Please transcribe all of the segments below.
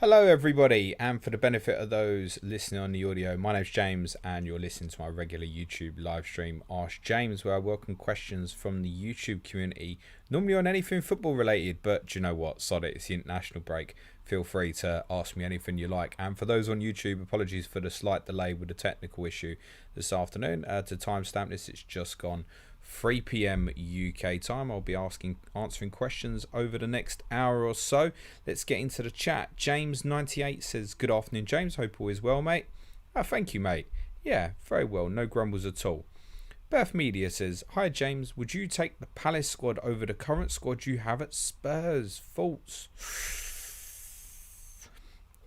Hello, everybody, and for the benefit of those listening on the audio, my name's James, and you're listening to my regular YouTube live stream, Ask James, where I welcome questions from the YouTube community, normally on anything football related. But do you know what? Sod it, it's the international break. Feel free to ask me anything you like. And for those on YouTube, apologies for the slight delay with the technical issue this afternoon. To timestamp this, it's just gone 3 p.m. UK time. I'll be answering questions over the next hour or so. Let's get into the chat. James98 says, good afternoon, James. Hope all is well, mate. Oh, thank you, mate. Yeah, very well. No grumbles at all. Beth Media says, hi, James. Would you take the Palace squad over the current squad you have at Spurs? Thoughts?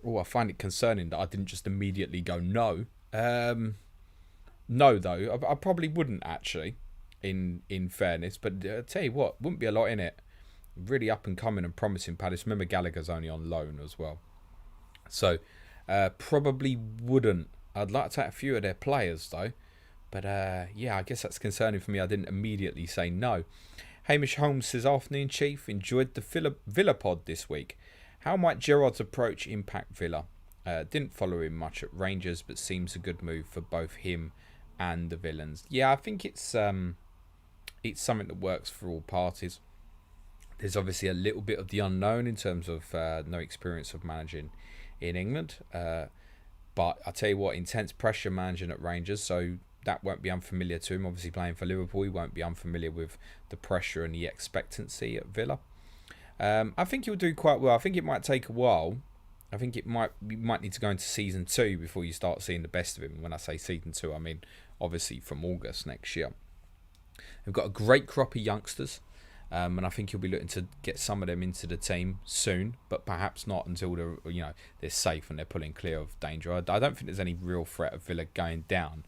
Oh, I find it concerning that I didn't just immediately go no. No, though. I probably wouldn't, actually. In fairness, but I tell you what, wouldn't be a lot in it. Really up and coming and promising Palace. Remember, Gallagher's only on loan as well, so probably wouldn't. I'd like to take a few of their players though, but yeah, I guess that's concerning for me. I didn't immediately say no. Hamish Holmes says, afternoon, Chief. Enjoyed the Villa pod this week. How might Gerrard's approach impact Villa? Didn't follow him much at Rangers, but seems a good move for both him and the villains. Yeah, I think it's something that works for all parties. There's obviously a little bit of the unknown in terms of no experience of managing in England. But I tell you what, intense pressure managing at Rangers, so that won't be unfamiliar to him. Obviously playing for Liverpool, he won't be unfamiliar with the pressure and the expectancy at Villa. I think he'll do quite well. I think it might take a while. I think we might need to go into season 2 before you start seeing the best of him. When I say season 2, I mean obviously from August next year. We've got a great crop of youngsters, and I think he'll be looking to get some of them into the team soon, but perhaps not until they're safe and they're pulling clear of danger. I don't think there's any real threat of Villa going down.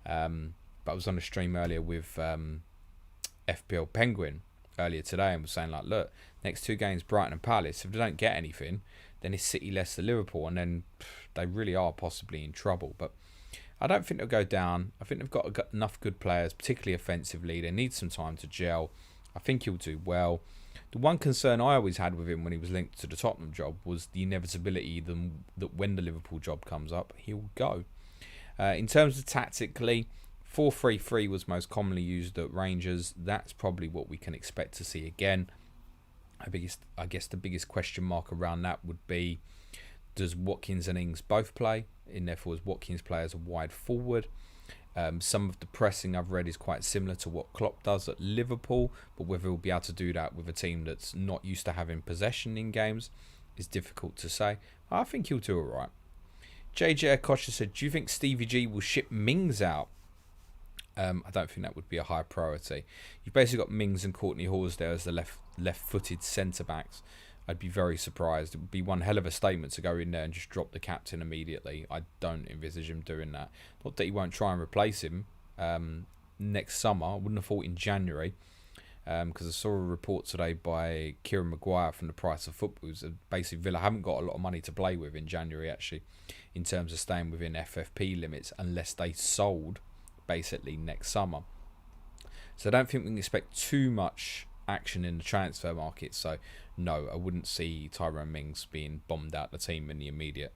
But I was on a stream earlier with FPL Penguin earlier today and was saying, like, look, next 2 games, Brighton and Palace, if they don't get anything, then it's City, Leicester, Liverpool, and then they really are possibly in trouble. But I don't think they'll go down. I think they've got enough good players, particularly offensively. They need some time to gel. I think he'll do well. The one concern I always had with him when he was linked to the Tottenham job was the inevitability that when the Liverpool job comes up, he'll go. In terms of tactically, 4-3-3 was most commonly used at Rangers. That's probably what we can expect to see again. I guess the biggest question mark around that would be, does Watkins and Ings both play? And therefore, as Watkins play as a wide forward. Some of the pressing I've read is quite similar to what Klopp does at Liverpool, but whether he'll be able to do that with a team that's not used to having possession in games is difficult to say. I think he'll do alright. JJ Akosha said, do you think Stevie G will ship Mings out? I don't think that would be a high priority. You've basically got Mings and Courtney Hawes there as the left-footed centre-backs. I'd be very surprised. It would be one hell of a statement to go in there and just drop the captain immediately. I don't envisage him doing that. Not that he won't try and replace him next summer. I wouldn't have thought in January, because I saw a report today by Kieran Maguire from The Price of Football. Basically, Villa haven't got a lot of money to play with in January, actually, in terms of staying within FFP limits, unless they sold basically next summer. So I don't think we can expect too much action in the transfer market. So no, I wouldn't see Tyrone Mings being bombed out the team in the immediate.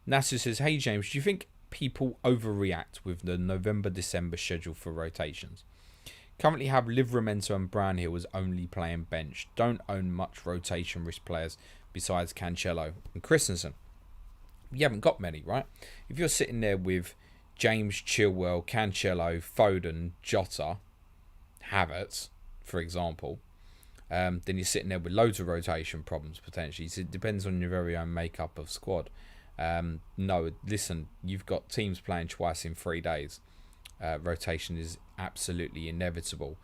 Nasser says, hey James, do you think people overreact with the November-December schedule for rotations? Currently have Livramento and Brownhill as only playing bench. Don't own much rotation risk players besides Cancelo and Christensen. You haven't got many, right? If you're sitting there with James, Chilwell, Cancelo, Foden, Jota, Havertz, for example, then you're sitting there with loads of rotation problems potentially. So it depends on your very own makeup of squad. No, listen, you've got teams playing twice in 3 days. Rotation is absolutely inevitable.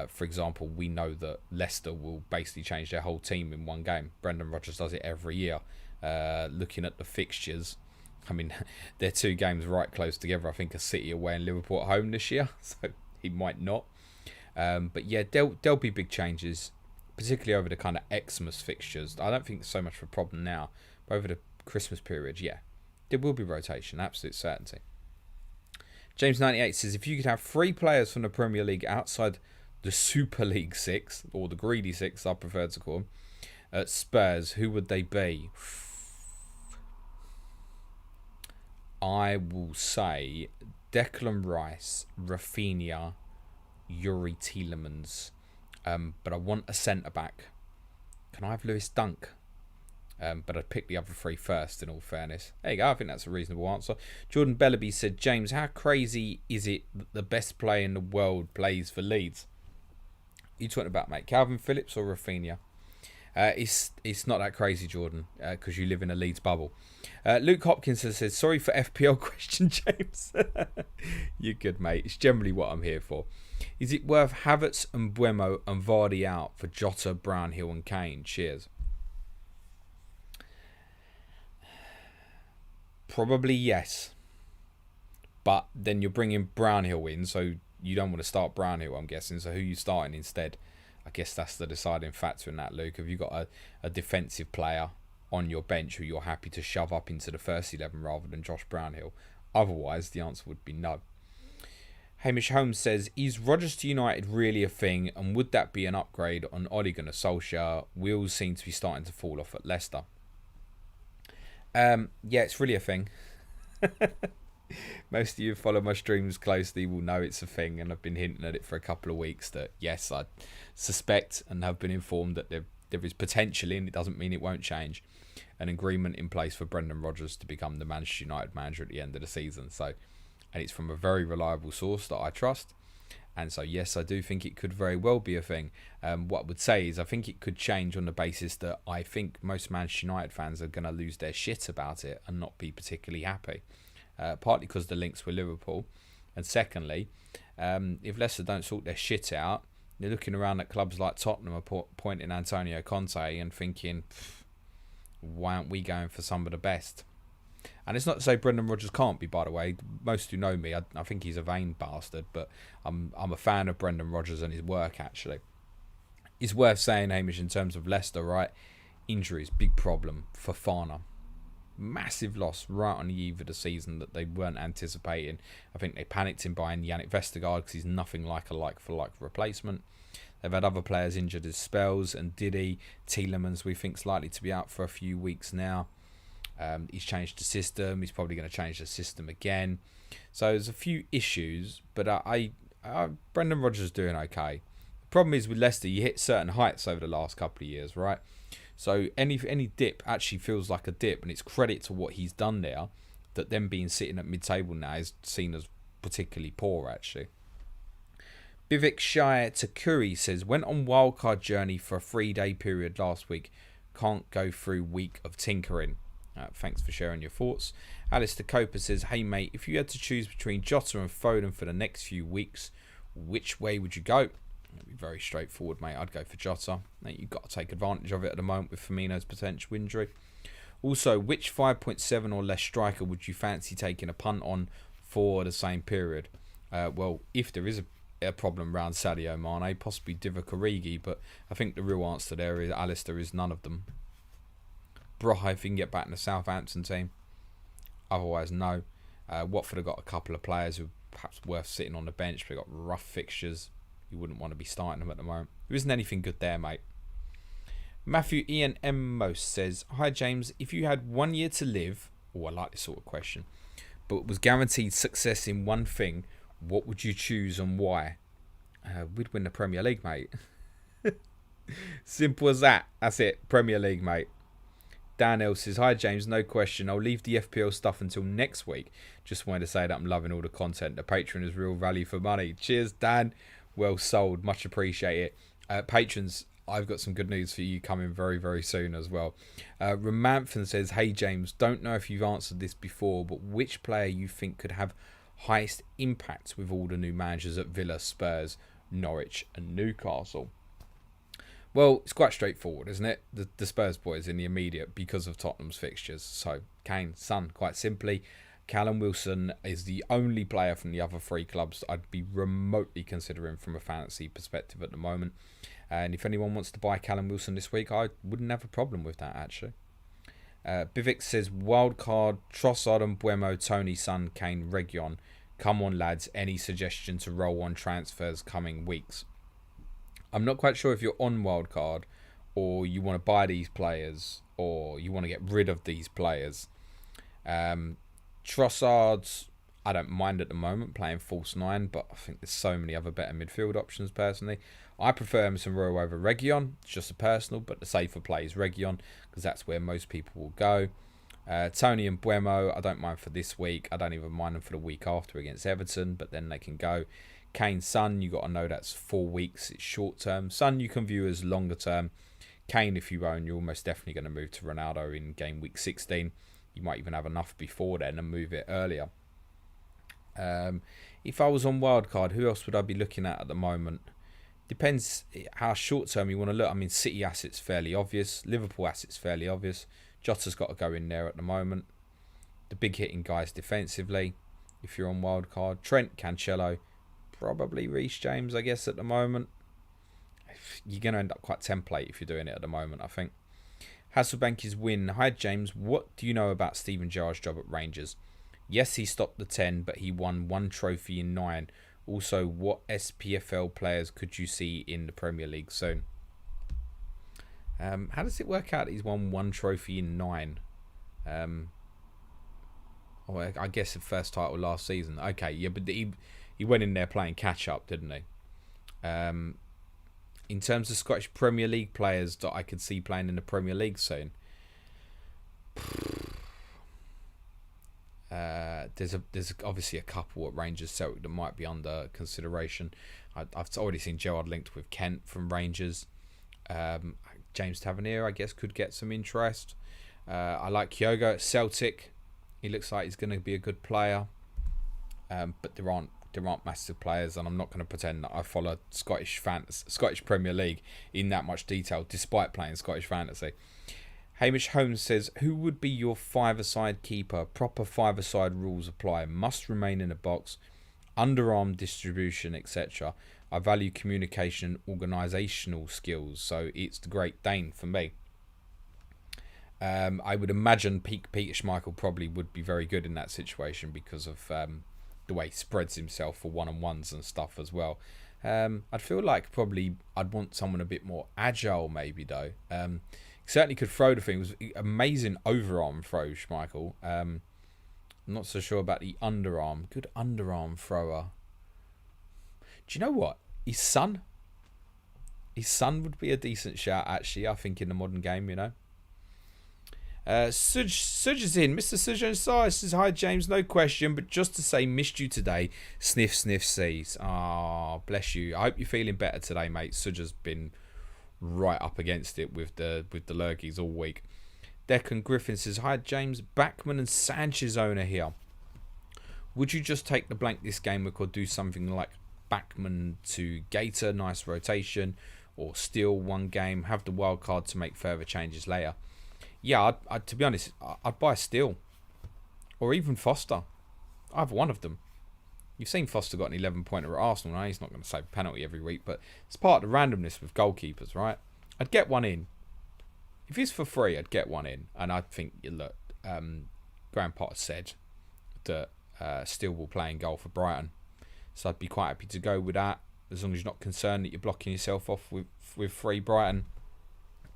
For example, we know that Leicester will basically change their whole team in one game. Brendan Rodgers does it every year. Looking at the fixtures, I mean, they're 2 games right close together. I think a City away and Liverpool at home this year, so he might not. But yeah, there'll be big changes, particularly over the kind of Xmas fixtures. I don't think it's so much of a problem now, but over the Christmas period, yeah, there will be rotation, absolute certainty. James98 says, if you could have 3 players from the Premier League outside the Super League 6, or the Greedy 6, I prefer to call them, at Spurs, who would they be? I will say Declan Rice, Rafinha, Yuri Tielemans. But I want a centre-back. Can I have Lewis Dunk? But I'd pick the other three first, in all fairness. There you go, I think that's a reasonable answer. Jordan Bellaby said, James, how crazy is it that the best player in the world plays for Leeds? You talking about, mate, Calvin Phillips or Rafinha? It's not that crazy, Jordan, because you live in a Leeds bubble. Luke Hopkins says, sorry for FPL question, James. You're good, mate. It's generally what I'm here for. Is it worth Havertz and Buemo and Vardy out for Jota, Brownhill and Kane? Cheers. Probably yes. But then you're bringing Brownhill in, so you don't want to start Brownhill, I'm guessing. So who are you starting instead? I guess that's the deciding factor in that, Luke. Have you got a defensive player on your bench who you're happy to shove up into the first 11 rather than Josh Brownhill? Otherwise, the answer would be no. Hamish Holmes says, is Rodgers to United really a thing, and would that be an upgrade on Ole Gunnar Solskjaer? Wheels seem to be starting to fall off at Leicester. Yeah, it's really a thing. Most of you who follow my streams closely will know it's a thing, and I've been hinting at it for a couple of weeks that yes, I suspect and have been informed that there is potentially, and it doesn't mean it won't change, an agreement in place for Brendan Rodgers to become the Manchester United manager at the end of the season. So, and it's from a very reliable source that I trust. And so, yes, I do think it could very well be a thing. What I would say is I think it could change on the basis that I think most Manchester United fans are going to lose their shit about it and not be particularly happy. Partly because the links with Liverpool. And secondly, if Leicester don't sort their shit out, they're looking around at clubs like Tottenham are pointing Antonio Conte and thinking, why aren't we going for some of the best? And it's not to say Brendan Rodgers can't be, by the way. Most who know me, I think he's a vain bastard, but I'm a fan of Brendan Rodgers and his work, actually. It's worth saying, Hamish, in terms of Leicester, right? Injuries, big problem. Fofana. Massive loss right on the eve of the season that they weren't anticipating. I think they panicked in buying Yannick Vestergaard because he's nothing like a like-for-like replacement. They've had other players injured as spells, and Diddy, Tielemans, we think, is likely to be out for a few weeks now. He's changed the system. He's probably going to change the system again. So there's a few issues, but Brendan Rodgers is doing okay. The problem is with Leicester, you hit certain heights over the last couple of years, right? So any dip actually feels like a dip, and it's credit to what he's done there that them being sitting at mid-table now is seen as particularly poor, actually. Bivik Shire Takuri says, went on wildcard journey for a 3-day period last week. Can't go through week of tinkering. Thanks for sharing your thoughts. Alistair Coper says, hey mate, if you had to choose between Jota and Foden for the next few weeks, which way would you go? It'd be very straightforward, mate. I'd go for Jota. You've got to take advantage of it at the moment with Firmino's potential injury. Also, which 5.7 or less striker would you fancy taking a punt on for the same period? Well, if there is a problem around Sadio Mane, possibly Divock Origi, but I think the real answer there is Alistair is none of them. Braha, if he can get back in the Southampton team. Otherwise, no. Watford have got a couple of players who are perhaps worth sitting on the bench. They've got rough fixtures. You wouldn't want to be starting them at the moment. There isn't anything good there, mate. Matthew Ian M. Most says, hi James, if you had 1 year to live, I like this sort of question, but was guaranteed success in one thing, what would you choose and why? We'd win the Premier League, mate. Simple as that. That's it. Premier League, mate. Dan L says, hi James, no question. I'll leave the FPL stuff until next week. Just wanted to say that I'm loving all the content. The Patreon is real value for money. Cheers, Dan. Well sold. Much appreciate it. Patrons, I've got some good news for you coming very, very soon as well. Romanthan says, hey James, don't know if you've answered this before, but which player you think could have highest impact with all the new managers at Villa, Spurs, Norwich and Newcastle? Well, it's quite straightforward, isn't it? The Spurs boys in the immediate because of Tottenham's fixtures. So, Kane, Son, quite simply. Callum Wilson is the only player from the other three clubs I'd be remotely considering from a fantasy perspective at the moment. And if anyone wants to buy Callum Wilson this week, I wouldn't have a problem with that, actually. Bivik says, Wildcard, Trossard and Buemo, Tony, Son, Kane, Region. Come on, lads. Any suggestion to roll on transfers coming weeks? I'm not quite sure if you're on Wildcard or you want to buy these players or you want to get rid of these players. Trossard's, I don't mind at the moment playing false nine, but I think there's so many other better midfield options personally. I prefer Emerson Royal over Reguilon. It's just a personal, but the safer play is Reguilon because that's where most people will go. Tony and Buemo, I don't mind for this week. I don't even mind them for the week after against Everton, but then they can go. Kane, Son, you got to know that's 4 weeks. It's short term. Son, you can view as longer term. Kane, if you own, you're almost definitely going to move to Ronaldo in game week 16. You might even have enough before then and move it earlier. If I was on Wildcard, who else would I be looking at the moment? Depends how short term you want to look. I mean, City assets fairly obvious. Liverpool assets fairly obvious. Jota's got to go in there at the moment. The big hitting guys defensively, if you're on Wildcard. Trent, Cancelo, probably Reece James, I guess, at the moment. You're going to end up quite template if you're doing it at the moment, I think. Hasselbank's win. Hi, James. What do you know about Steven Gerrard's job at Rangers? Yes, he stopped the 10, but he won 1 trophy in 9. Also, what SPFL players could you see in the Premier League soon? How does it work out that he's won 1 trophy in 9? I guess the first title last season. Okay, yeah, but he went in there playing catch-up, didn't he? In terms of Scottish Premier League players that I could see playing in the Premier League soon, there's obviously a couple at Rangers, Celtic that might be under consideration. I've already seen Gerrard linked with Kent from Rangers. James Tavernier, I guess, could get some interest. I like Kyogo at Celtic. He looks like he's going to be a good player. But there aren't massive players, and I'm not going to pretend that I follow Scottish Premier League in that much detail, despite playing Scottish fantasy. Hamish Holmes says, who would be your 5-a-side keeper? Proper 5-a-side rules apply. Must remain in a box. Underarm distribution, etc. I value communication and organisational skills, so it's the Great Dane for me. I would imagine Peter Schmeichel probably would be very good in that situation because of the way he spreads himself for one-on-ones and stuff as well. I'd feel like probably I'd want someone a bit more agile maybe though. Certainly could throw the thing. It was amazing overarm throw, Schmeichel. I'm not so sure about the underarm. Good underarm thrower. Do you know what? His son would be a decent shout, actually, I think, in the modern game, you know. Suj is in. Mr. Suj says, hi, James, no question, but just to say, missed you today. Sniff, sniff, sees. Ah, bless you. I hope you're feeling better today, mate. Suj has been right up against it with the lurgies all week. Declan Griffin says, hi, James. Backman and Sanchez owner here. Would you just take the blank this game week or do something like Backman to Gator, nice rotation, or steal one game, have the wild card to make further changes later? Yeah, I'd to be honest, I'd buy Steele or even Foster. Either one of them. You've seen Foster got an 11-pointer at Arsenal. Now he's not going to save a penalty every week, but it's part of the randomness with goalkeepers, right? I'd get one in. If it's for free, I'd get one in. And I think, look, Graham Potter said that Steele will play in goal for Brighton. So I'd be quite happy to go with that, as long as you're not concerned that you're blocking yourself off with free Brighton.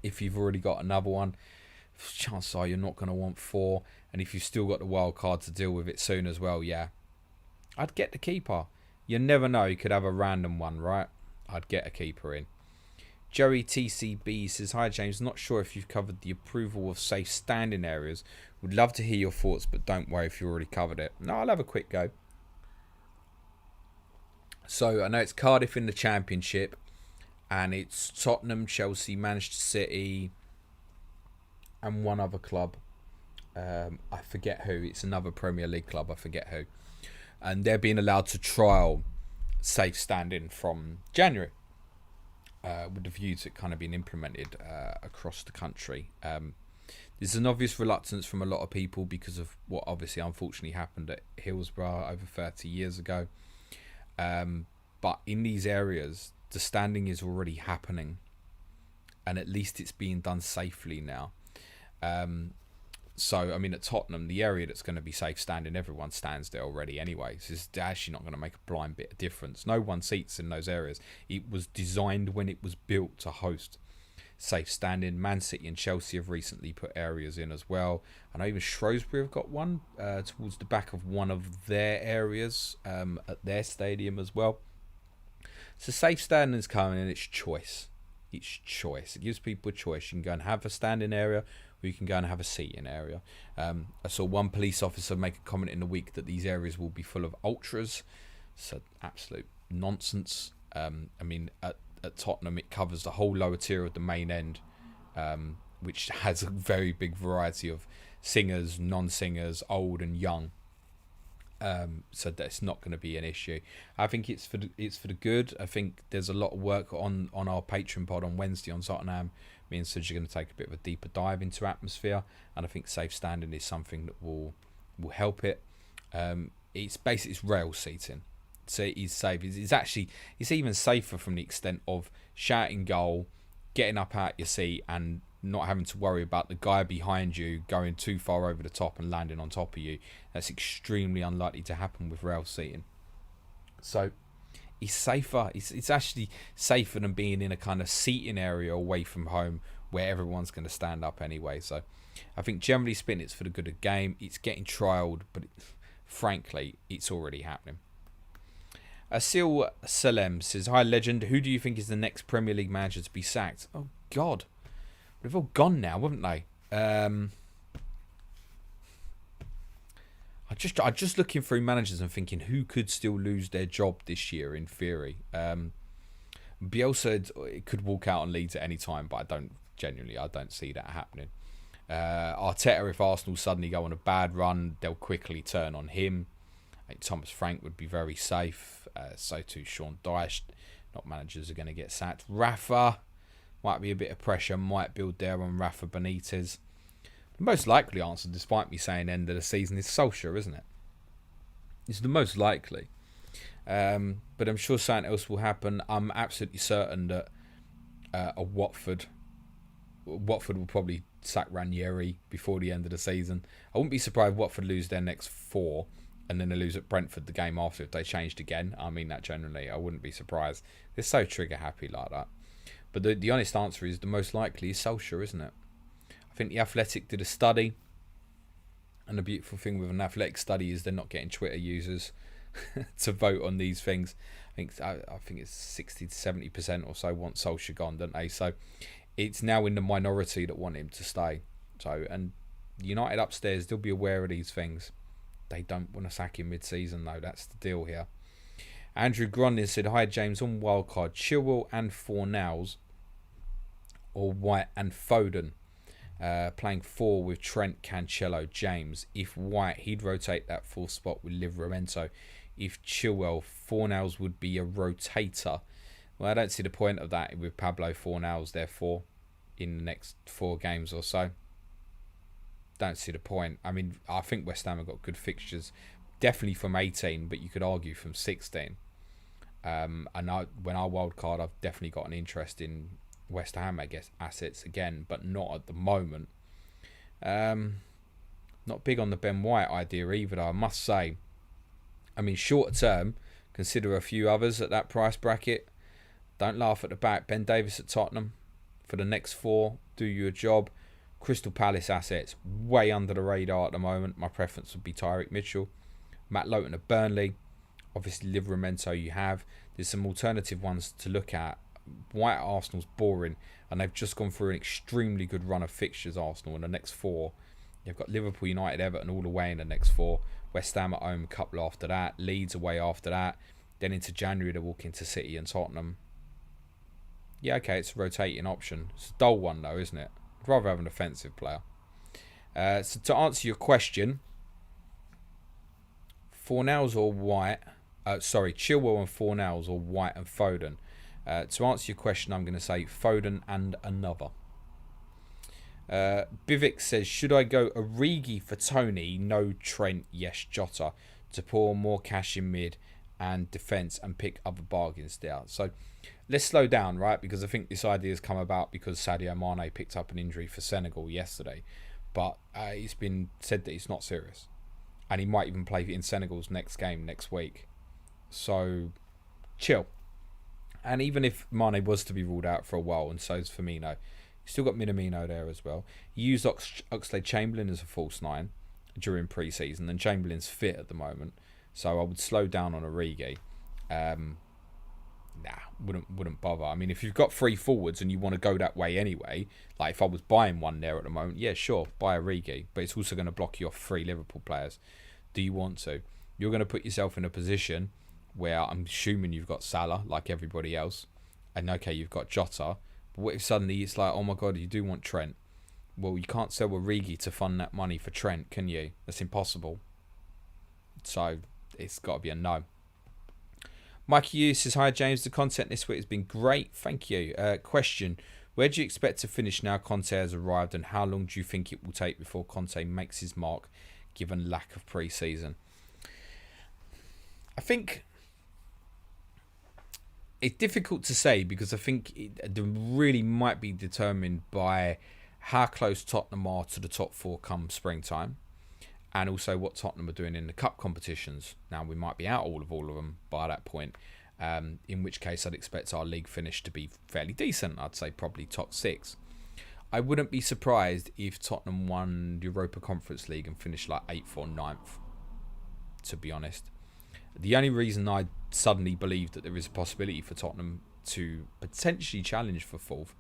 If you've already got another one, chances are you're not going to want 4. And if you've still got the wild card to deal with it soon as well, yeah, I'd get the keeper. You never know, you could have a random one, right? I'd get a keeper in. Joey TCB says, hi James, not sure if you've covered the approval of safe standing areas. Would love to hear your thoughts, but don't worry if you already covered it. No, I'll have a quick go. So I know it's Cardiff in the Championship, and it's Tottenham, Chelsea, Manchester City, and one other club. I forget who. It's another Premier League club. I forget who. And they're being allowed to trial safe standing from January, with the view to kind of being implemented across the country. There's an obvious reluctance from a lot of people because of what obviously unfortunately happened at Hillsborough over 30 years ago. But in these areas, the standing is already happening, and at least it's being done safely now. So, I mean, at Tottenham, the area that's going to be safe standing, everyone stands there already anyway. So it's actually not going to make a blind bit of difference. No one seats in those areas. It was designed when it was built to host safe standing. Man City and Chelsea have recently put areas in as well. I know even Shrewsbury have got one towards the back of one of their areas at their stadium as well. So safe standing is coming, and it's choice. It's choice. It gives people a choice. You can go and have a standing area, or you can go and have a seating area. I saw one police officer make a comment in the week that these areas will be full of ultras. So absolute nonsense. I mean, at Tottenham, it covers the whole lower tier of the main end, which has a very big variety of singers, non-singers, old and young. So that's not going to be an issue. I think it's for the good. I think there's a lot of work on our Patreon pod on Wednesday on Tottenham. Me and Suj are going to take a bit of a deeper dive into atmosphere, and I think safe standing is something that will help it. It's rail seating, so it is safe. It's even safer from the extent of shouting goal, getting up out your seat, and not having to worry about the guy behind you going too far over the top and landing on top of you. That's extremely unlikely to happen with rail seating. So it's safer. It's actually safer than being in a kind of seating area away from home where everyone's going to stand up anyway. So I think generally speaking, it's for the good of the game. It's getting trialled, but frankly, it's already happening. Asil Salem says, "Hi legend, who do you think is the next Premier League manager to be sacked?" Oh God. They've all gone now, haven't they? I'm just looking through managers and thinking who could still lose their job this year in theory. Bielsa it could walk out on Leeds at any time, but I don't see that happening. Arteta, if Arsenal suddenly go on a bad run, they'll quickly turn on him. I think Thomas Frank would be very safe. So too Sean Dyche. Not managers are going to get sacked. Rafa. Might be a bit of pressure, might build there on Rafa Benitez. The most likely answer, despite me saying end of the season, is Solskjaer, isn't it? It's the most likely. But I'm sure something else will happen. I'm absolutely certain that Watford will probably sack Ranieri before the end of the season. I wouldn't be surprised if Watford lose their next 4 and then they lose at Brentford the game after if they changed again. I mean that generally. I wouldn't be surprised. They're so trigger happy like that. But the honest answer is the most likely is Solskjaer, isn't it? I think the Athletic did a study. And the beautiful thing with an Athletic study is they're not getting Twitter users to vote on these things. I think it's 60 to 70% or so want Solskjaer gone, don't they? So it's now in the minority that want him to stay. So, and United upstairs, they'll be aware of these things. They don't want to sack him mid-season, though. That's the deal here. Andrew Grundy said, "Hi James, on Wildcard, Chilwell and Fornals or White and Foden, playing 4 with Trent, Cancelo, James. If White, he'd rotate that 4th spot with Livramento. If Chilwell, Fornals would be a rotator." Well, I don't see the point of that with Pablo Fornals, therefore, in the next 4 games or so. Don't see the point. I mean, I think West Ham have got good fixtures. Definitely from 18, but you could argue from 16. And when I wildcard, I've definitely got an interest in West Ham, I guess, assets again, but not at the moment. Not big on the Ben White idea either, though, I must say. I mean, shorter term, consider a few others at that price bracket. Don't laugh at the back. Ben Davies at Tottenham for the next 4. Do you a job. Crystal Palace assets, way under the radar at the moment. My preference would be Tyreek Mitchell. Matt Lowton at Burnley. Obviously, Livramento you have. There's some alternative ones to look at. White at Arsenal's boring, and they've just gone through an extremely good run of fixtures, Arsenal, in the next 4. You've got Liverpool, United, Everton all away in the next 4. West Ham at home, a couple after that. Leeds away after that. Then into January, they walk into City and Tottenham. Yeah, okay, it's a rotating option. It's a dull one, though, isn't it? I'd rather have an offensive player. So to answer your question, Fornals or White, Chilwell and Fornals or White and Foden. To answer your question, I'm going to say Foden and another. Bivik says, should I go Origi for Tony? No Trent, yes Jota. To pour more cash in mid and defence and pick other bargains there. So let's slow down, right? Because I think this idea has come about because Sadio Mane picked up an injury for Senegal yesterday. But it's been said that it's not serious. And he might even play in Senegal's next game next week. So, chill. And even if Mane was to be ruled out for a while, and so is Firmino, You still got Minamino there as well. You used Oxlade-Chamberlain as a false 9 during pre-season, and Chamberlain's fit at the moment. So I would slow down on Origi. Wouldn't bother. I mean, if you've got 3 forwards and you want to go that way anyway, like if I was buying one there at the moment, yeah, sure, buy Origi. But it's also going to block you off 3 Liverpool players. Do you want to? You're going to put yourself in a position where I'm assuming you've got Salah, like everybody else. And okay, you've got Jota. But what if suddenly it's like, oh my God, you do want Trent? Well, you can't sell Origi to fund that money for Trent, can you? That's impossible. So it's got to be a no. Mikey Hughes says, hi James, the content this week has been great. Thank you. Question, where do you expect to finish now Conte has arrived, and how long do you think it will take before Conte makes his mark given lack of pre-season? I think it's difficult to say because I think it really might be determined by how close Tottenham are to the top 4 come springtime, and also what Tottenham are doing in the cup competitions. Now, we might be out all of them by that point, in which case I'd expect our league finish to be fairly decent. I'd say probably top 6. I wouldn't be surprised if Tottenham won the Europa Conference League and finished like 8th or 9th, to be honest. The only reason I suddenly believe that there is a possibility for Tottenham to potentially challenge for 4th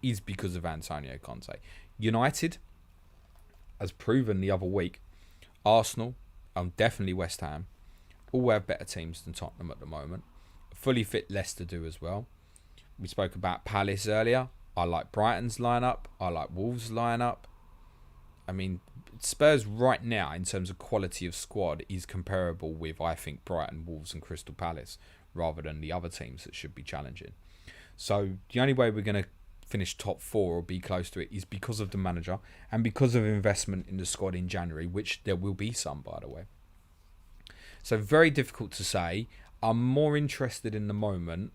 is because of Antonio Conte. United, as proven the other week, Arsenal, definitely West Ham, all have better teams than Tottenham at the moment. Fully fit Leicester do as well. We spoke about Palace earlier. I like Brighton's lineup. I like Wolves' lineup. I mean, Spurs right now, in terms of quality of squad, is comparable with, I think, Brighton, Wolves and Crystal Palace, rather than the other teams that should be challenging. So the only way we're going to finish top 4 or be close to it is because of the manager and because of investment in the squad in January, which there will be some, by the way. So very difficult to say. I'm more interested in the moment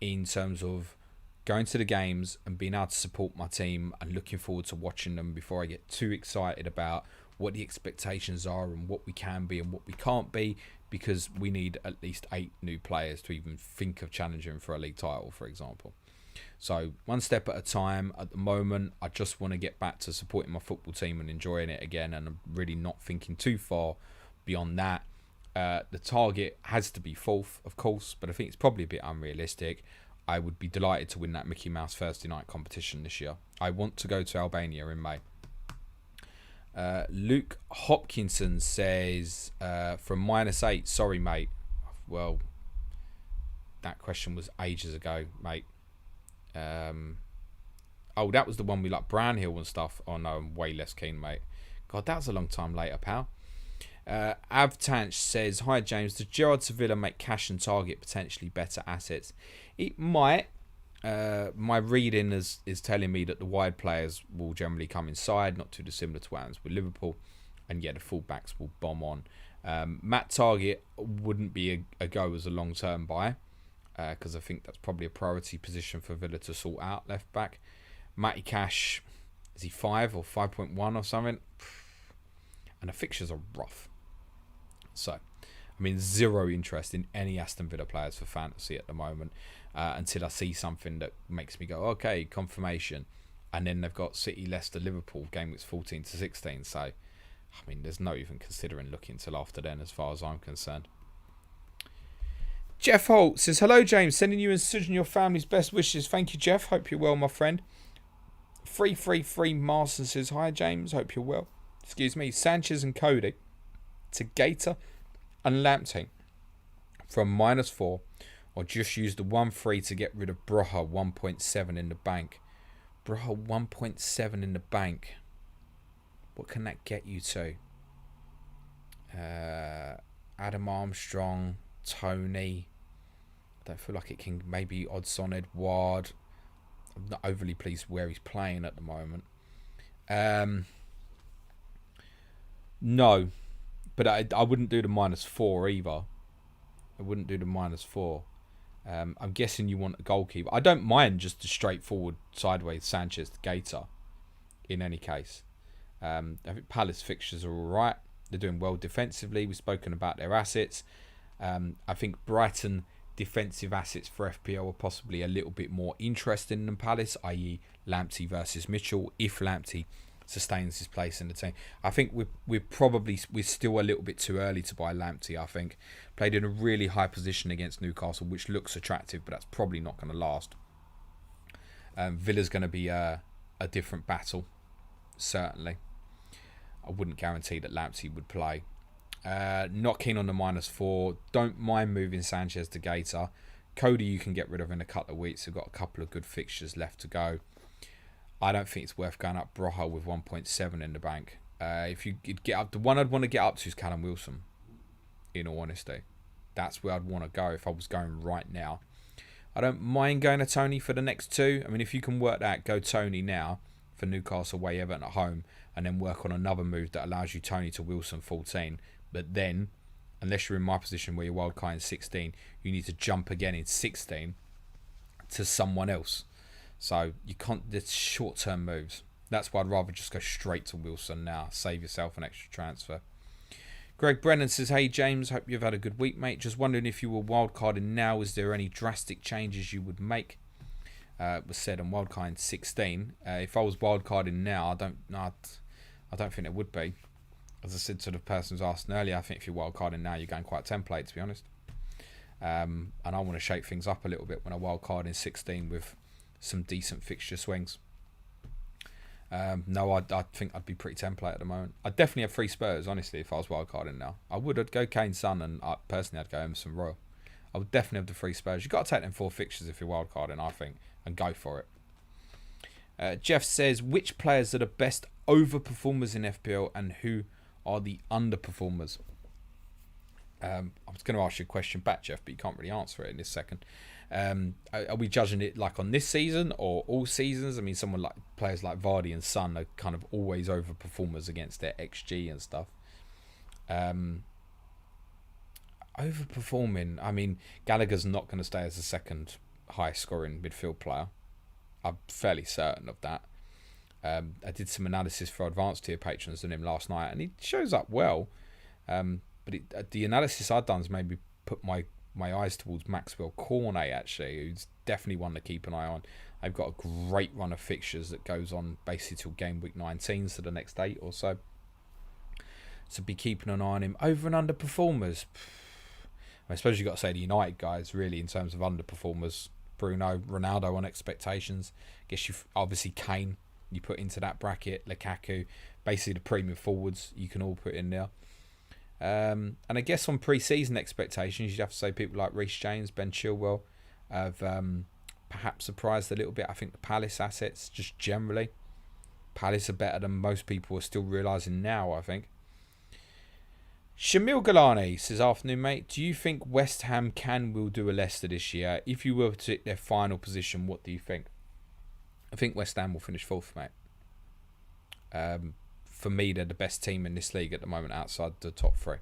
in terms of going to the games and being able to support my team and looking forward to watching them before I get too excited about what the expectations are and what we can be and what we can't be, because we need at least 8 new players to even think of challenging for a league title, for example. So one step at a time. At the moment, I just want to get back to supporting my football team and enjoying it again, and I'm really not thinking too far beyond that. The target has to be 4th, of course, but I think it's probably a bit unrealistic. I would be delighted to win that Mickey Mouse Thursday night competition this year. I want to go to Albania in May. Luke Hopkinson says, from -8, sorry mate. Well, that question was ages ago, mate. That was the one we like Brownhill and stuff. Oh no, I'm way less keen, mate. God, that was a long time later, pal. Avtanch says, hi James, does Gerrard Sevilla make cash and target potentially better assets? It might. My reading is telling me that the wide players will generally come inside, not too dissimilar to what happens with Liverpool, and yeah, the fullbacks will bomb on. Matt Target wouldn't be a go as a long-term buy, because I think that's probably a priority position for Villa to sort out, left back. Matty Cash, is he 5 or 5.1 or something? And the fixtures are rough. So, I mean, zero interest in any Aston Villa players for fantasy at the moment, until I see something that makes me go, okay, confirmation. And then they've got City, Leicester, Liverpool, game weeks 14-16. So, I mean, there's no even considering looking till after then as far as I'm concerned. Jeff Holt says, hello James, sending you and Suj and your family's best wishes. Thank you, Jeff. Hope you're well, my friend. 333 Marson says, hi James, hope you're well. Excuse me. Sanchez and Cody to Gator and Lamptey from -4, or just use the 1-3 to get rid of Broha 1.7 in the bank. Broha 1.7 in the bank. What can that get you to? Adam Armstrong, Tony. I don't feel like it can. Maybe Odson Edouard. I'm not overly pleased where he's playing at the moment. No, but I wouldn't do the -4 either. I wouldn't do the -4. I'm guessing you want a goalkeeper. I don't mind just a straightforward sideways Sanchez to Gator in any case. I think Palace fixtures are alright. They're doing well defensively. We've spoken about their assets. I think Brighton defensive assets for FPL are possibly a little bit more interesting than Palace, i.e. Lamptey versus Mitchell, if Lamptey sustains his place in the team. I think we're still a little bit too early to buy Lamptey. I think played in a really high position against Newcastle, which looks attractive, but that's probably not going to last. Villa's going to be a different battle, certainly. I wouldn't guarantee that Lamptey would play. Not keen on the -4. Don't mind moving Sanchez to Gator. Cody you can get rid of in a couple of weeks. We've got a couple of good fixtures left to go. I don't think it's worth going up Broha with 1.7 in the bank. If you could get up, the one I'd want to get up to is Callum Wilson, in all honesty. That's where I'd want to go if I was going right now. I don't mind going to Tony for the next two. I mean, if you can work that, go Tony now for Newcastle away, Everton at home, and then work on another move that allows you Tony to Wilson 14. But then, unless you're in my position where you're wildcard in 16, you need to jump again in 16 to someone else. So you can't. It's short-term moves. That's why I'd rather just go straight to Wilson now. Save yourself an extra transfer. Greg Brennan says, "Hey James, hope you've had a good week, mate. Just wondering if you were wildcarding now, is there any drastic changes you would make?" Was said on wildcard in 16. If I was wildcarding now, I don't think it would be. As I said to the person who was asking earlier, I think if you're wildcarding now, you're going quite template, to be honest. And I want to shake things up a little bit when I wildcard in 16 with some decent fixture swings. No, I think I'd be pretty template at the moment. I'd definitely have 3 Spurs, honestly, if I was wildcarding now. I'd go Kane, Son, and personally I'd go Emerson Royal. I would definitely have the 3 Spurs. You've got to take them 4 fixtures if you're wildcarding, I think, and go for it. Jeff says, which players are the best overperformers in FPL and who are the underperformers? I was going to ask you a question back, Jeff, but you can't really answer it in this second. Are we judging it like on this season or all seasons? I mean, someone like players like Vardy and Son are kind of always overperformers against their XG and stuff. Overperforming. I mean, Gallagher's not going to stay as the second highest scoring midfield player. I'm fairly certain of that. I did some analysis for advanced tier patrons on him last night, and he shows up well. But the analysis I've done has made me put my eyes towards Maxwell Cornet, actually, who's definitely one to keep an eye on. I've got a great run of fixtures that goes on basically till game week 19, so the next 8 or so. So be keeping an eye on him. Over and underperformers. I suppose you've got to say the United guys, really, in terms of underperformers. Bruno, Ronaldo on expectations. Guess you obviously Kane, you put into that bracket. Lukaku, basically the premium forwards, you can all put in there. And I guess on pre-season expectations, you'd have to say people like Reece James, Ben Chilwell have perhaps surprised a little bit. I think the Palace assets, just generally, Palace are better than most people are still realising now, I think. Shamil Galani says, afternoon, mate. Do you think West Ham will do a Leicester this year? If you were to take their final position, what do you think? I think West Ham will finish 4th, mate. For me, they're the best team in this league at the moment outside the top 3.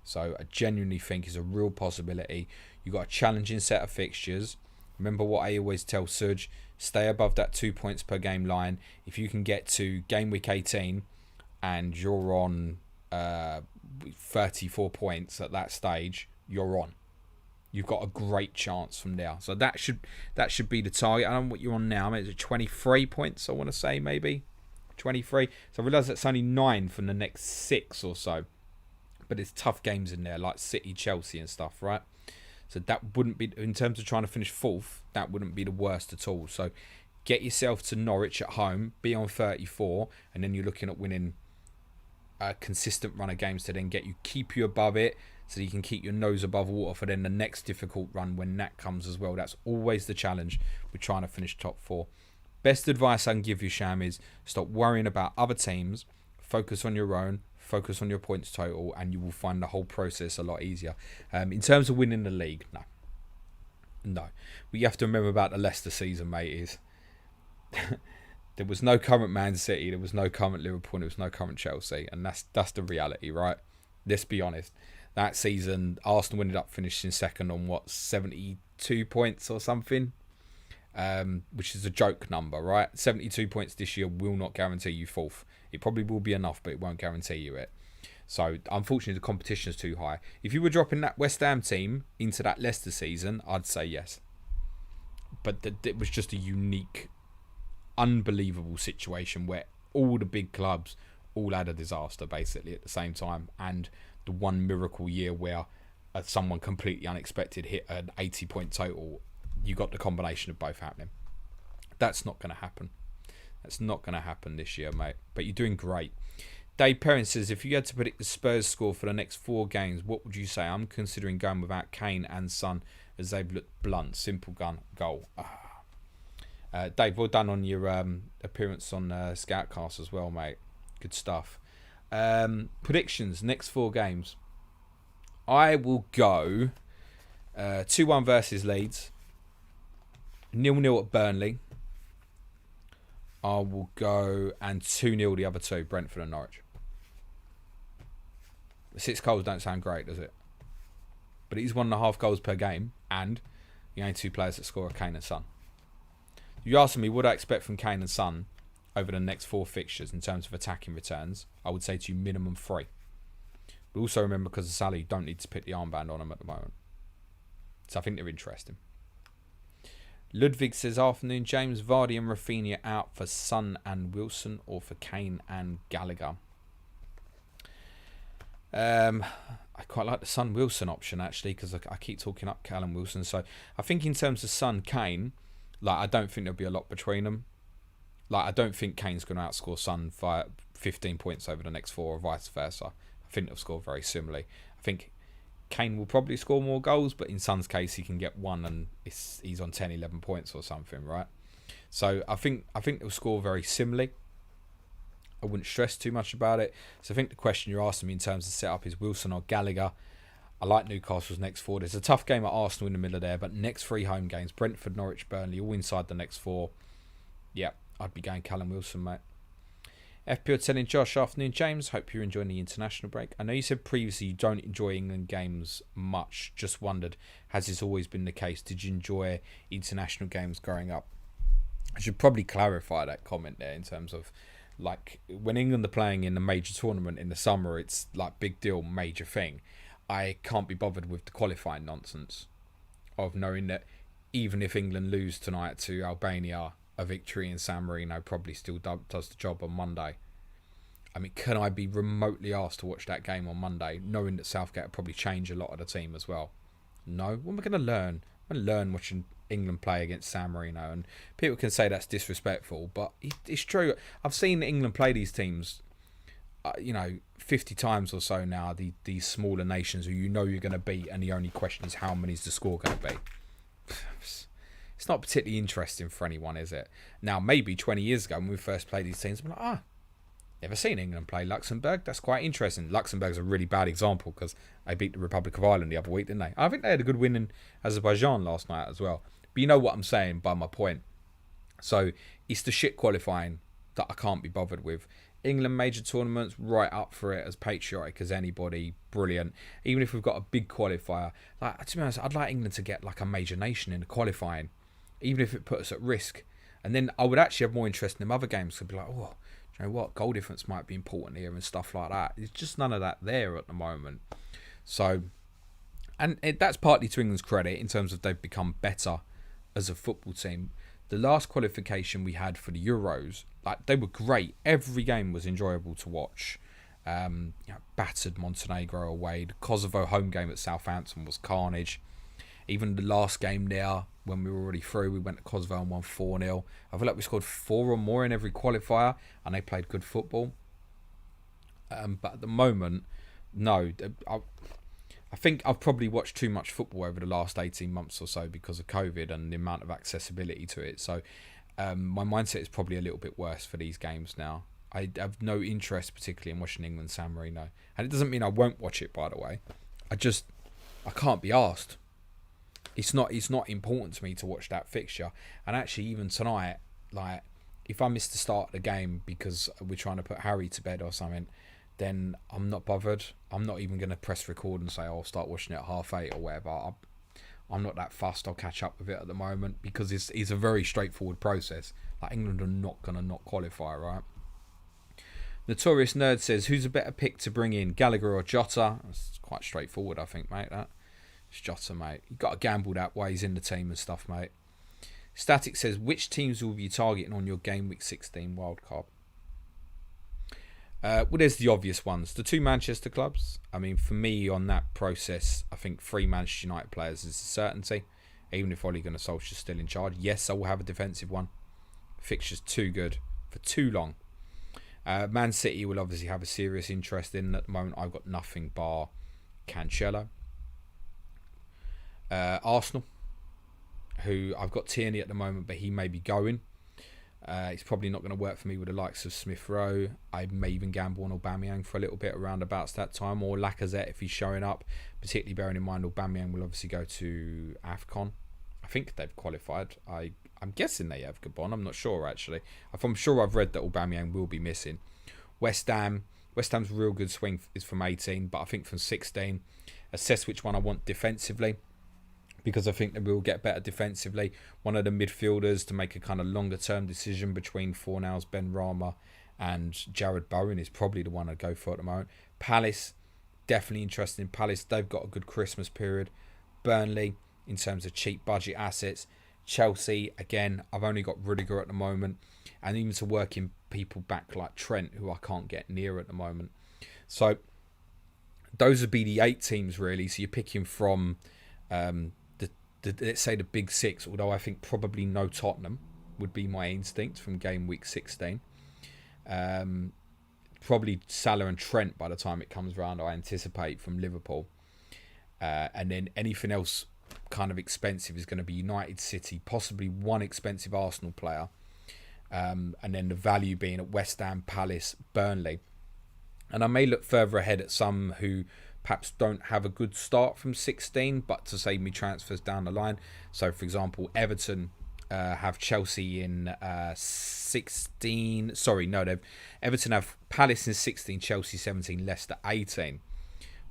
So I genuinely think it's a real possibility. You've got a challenging set of fixtures. Remember what I always tell Suj, stay above that 2 points per game line. If you can get to game week 18 and you're on 34 points at that stage, you're on. You've got a great chance from there. So that should be the target. I don't know what you're on now. Maybe it's 23 points, I want to say, maybe. 23. So I realise that's only 9 from the next 6 or so. But it's tough games in there, like City, Chelsea and stuff, right? So that wouldn't be, in terms of trying to finish 4th, that wouldn't be the worst at all. So get yourself to Norwich at home, be on 34, and then you're looking at winning a consistent run of games to then keep you above it, so you can keep your nose above water for then the next difficult run when that comes as well. That's always the challenge with trying to finish top 4. Best advice I can give you, Sham, is stop worrying about other teams, focus on your own, focus on your points total, and you will find the whole process a lot easier. In terms of winning the league, no. What you have to remember about the Leicester season, mate, is there was no current Man City, there was no current Liverpool, and there was no current Chelsea, and that's the reality, right? Let's be honest. That season, Arsenal ended up finishing second on 72 points or something, which is a joke number, right? 72 points this year will not guarantee you 4th. It probably will be enough, but it won't guarantee you it. So unfortunately, the competition is too high. If you were dropping that West Ham team into that Leicester season, I'd say yes. But it was just a unique, unbelievable situation where all the big clubs all had a disaster basically at the same time, and the one miracle year where someone completely unexpected hit an 80-point total. You got the combination of both happening. That's not going to happen. That's not going to happen this year, mate. But you're doing great. Dave Perrin says, if you had to predict the Spurs score for the next 4 games, what would you say? I'm considering going without Kane and Son as they've looked blunt. Simple goal. Dave, well done on your appearance on Scoutcast as well, mate. Good stuff. Predictions, next 4 games. I will go 2-1 versus Leeds. 0-0 at Burnley. I will go and 2-0 the other 2, Brentford and Norwich. 6 goals don't sound great, does it? But it is 1.5 goals per game, and the only 2 players that score are Kane and Son. You asked me what I expect from Kane and Son over the next 4 fixtures in terms of attacking returns. I would say to you minimum 3. But also remember, because of Salah, you don't need to put the armband on them at the moment. So I think they're interesting. Ludwig says, afternoon, James, Vardy and Rafinha out for Son and Wilson or for Kane and Gallagher. I quite like the Son Wilson option actually, because I keep talking up Callum Wilson. So I think in terms of Son Kane, like I don't think there'll be a lot between them. Like I don't think Kane's going to outscore Son by 15 points over the next 4 or vice versa. I think they'll score very similarly. I think Kane will probably score more goals, but in Son's case he can get 1 and he's on 10, 11 points or something, right? So I think they'll score very similarly. I wouldn't stress too much about it. So I think the question you're asking me in terms of setup is Wilson or Gallagher. I like Newcastle's next 4. There's a tough game at Arsenal in the middle of there, but next 3 home games, Brentford, Norwich, Burnley, all inside the next 4. Yeah, I'd be going Callum Wilson, mate. FPL telling Josh, afternoon, James. Hope you're enjoying the international break. I know you said previously you don't enjoy England games much. Just wondered, has this always been the case? Did you enjoy international games growing up? I should probably clarify that comment there in terms of, like, when England are playing in a major tournament in the summer, it's like big deal, major thing. I can't be bothered with the qualifying nonsense of knowing that even if England lose tonight to Albania, a victory in San Marino probably still does the job on Monday. I mean, can I be remotely asked to watch that game on Monday, knowing that Southgate will probably change a lot of the team as well? No. What am I going to learn? I'm going to learn watching England play against San Marino, and people can say that's disrespectful, but it's true. I've seen England play these teams, 50 times or so now. These smaller nations who you know you're going to beat, and the only question is how many is the score going to be. It's not particularly interesting for anyone, is it? Now, maybe 20 years ago when we first played these teams, I'm like, never seen England play Luxembourg. That's quite interesting. Luxembourg's a really bad example because they beat the Republic of Ireland the other week, didn't they? I think they had a good win in Azerbaijan last night as well. But you know what I'm saying by my point. So it's the shit qualifying that I can't be bothered with. England major tournaments, right up for it, as patriotic as anybody, brilliant. Even if we've got a big qualifier, like, to be honest, I'd like England to get like a major nation in the qualifying, even if it put us at risk. And then I would actually have more interest in them other games. So I'd be like, oh, you know what, goal difference might be important here and stuff like that. There's just none of that there at the moment. So, and that's partly to England's credit in terms of they've become better as a football team. The last qualification we had for the Euros, like, they were great. Every game was enjoyable to watch. Battered Montenegro away. The Kosovo home game at Southampton was carnage. Even the last game there, when we were already through, we went to Kosovo and won 4-0. I feel like we scored 4 or more in every qualifier, and they played good football. But at the moment, no. I think I've probably watched too much football over the last 18 months or so because of COVID and the amount of accessibility to it. So my mindset is probably a little bit worse for these games now. I have no interest particularly in watching England San Marino. And it doesn't mean I won't watch it, by the way. I can't be asked. It's not important to me to watch that fixture. And actually, even tonight, like, if I miss the start of the game because we're trying to put Harry to bed or something, then I'm not bothered. I'm not even going to press record and say, I'll start watching it at 8:30 or whatever. I'm not that fussed. I'll catch up with it at the moment because it's a very straightforward process. Like, England are not going to not qualify, right? Notorious Nerd says, who's a better pick to bring in, Gallagher or Jota? That's quite straightforward, I think, mate. It's Jota, mate. You've got to gamble that way. He's in the team and stuff, mate. Static says, which teams will you be targeting on your game week 16 wildcard? Well, there's the obvious ones. The 2 Manchester clubs. I mean, for me, on that process, I think 3 Manchester United players is a certainty. Even if Ole Gunnar Solskjaer's still in charge. Yes, I will have a defensive one. Fixture's too good for too long. Man City will obviously have a serious interest in. At the moment, I've got nothing bar Cancelo. Arsenal, who I've got Tierney at the moment, but he may be going. It's probably not going to work for me with the likes of Smith Rowe. I may even gamble on Aubameyang for a little bit around about that time, or Lacazette if he's showing up, particularly bearing in mind Aubameyang will obviously go to AFCON. I think they've qualified. I'm guessing they have, Gabon. I'm not sure, actually. I'm sure I've read that Aubameyang will be missing. West Ham's real good swing is from 18, but I think from 16. Assess which one I want defensively, because I think they will get better defensively. One of the midfielders to make a kind of longer-term decision between Fornals, Ben Rama and Jared Bowen is probably the one I'd go for at the moment. Palace, definitely interested in Palace. They've got a good Christmas period. Burnley, in terms of cheap budget assets. Chelsea, again, I've only got Rudiger at the moment. And even to working people back like Trent, who I can't get near at the moment. So those would be the 8 teams, really. So you're picking from, let's say, the big 6, although I think probably no Tottenham would be my instinct from game week 16. Probably Salah and Trent by the time it comes around, I anticipate, from Liverpool. And then anything else kind of expensive is going to be United, City, possibly one expensive Arsenal player, and then the value being at West Ham, Palace, Burnley. And I may look further ahead at some who perhaps don't have a good start from 16, but to save me transfers down the line. So, for example, Everton have Chelsea in 16. Sorry, no, Everton have Palace in 16, Chelsea 17, Leicester 18.